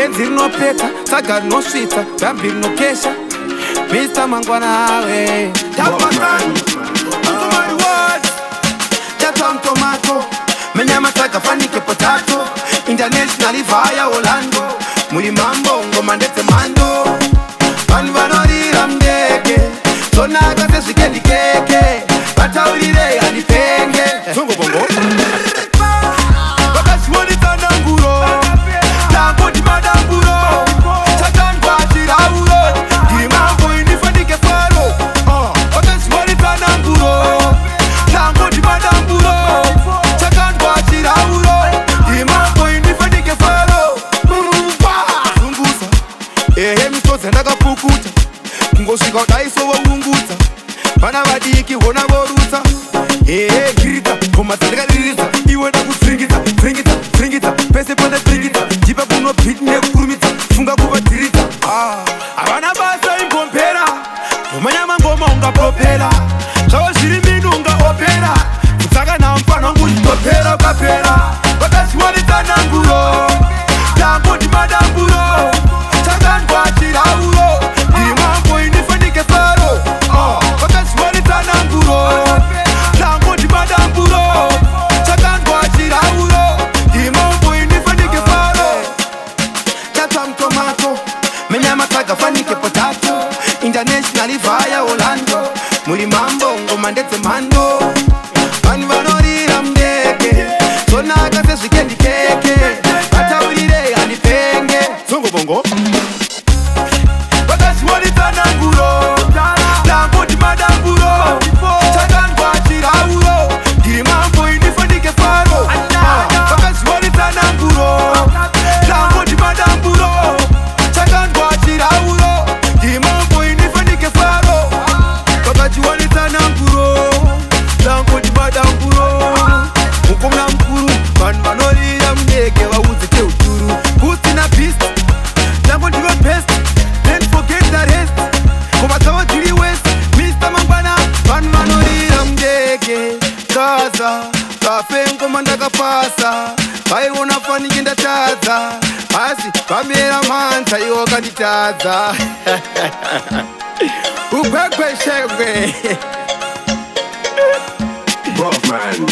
Benzi rinopeta, saga rinosvitsa, rambi rinokesha. Mr. Mangwanawe Tapasani Antomari words Chatam tomato Menyama taka fanike potato Internationally via Orlando Muri mambo ngoma ndete mando Vanu vanorira mdeke Sonaga sesikendi keke Bataulire anipenge Zungo bongo Wakashi woni tananguro Tango di madanguro Chatan kwa chirauro Diri mambo inifandike faro Wakashi woni tananguro Tango di madanguro Chatan kwa chirauro Diri mambo inifandike faro Zunguza misozi ndakapukuta Kungosvika udaiso waunguza Vana vadiki vona vorutsa girita ngoma dzandakadiridza iwe ndakuvhiringidza vhiringidza pese pane vhiringidza jipa kuno beat nekukurumidza funga kuvadhiridza havana basa imbompera nomanyama ngoma ungapropera zvavo zviri mini ungaopera kutsaka namufana wangu uchitopera ukapera vakazviwanitsananguro tango ndimadanguro chakandwa chirauro ndiri mambo inifandike faro vakazviwanitsananguro tango ndimadanguro chakandwa chirauro ndiri mambo inifandike faro chatamtomato menyama tagafanike potato internationally via Orlando muri mambo ngoma ndedzemhando vanhu vanorira mudeke zonaka sezvikendi keke vataurire handipenge zongobongo vakazviwanitsananguro tango ndimadanguro chakandwa chirauro ndiri mambo inifandike faro vakazviwanitsananguro tango ndimadanguro chakandwa chirauro ndiri mambo inifandike faro vakachiwanitsananguro tango ndimadanguro mukomana mukuru vanhu vanorira mudeke vaudze teuturu kusina beast tango ndive best then forget the rest ngoma dzavo dziri west Mr. Mangwana vanhu vanorira mudeke kaza kafe ngoma ndakapasa vaiona fanike ndatadza asi vamera manza iwo wakanditadza ukwekwe shekwe Rough man.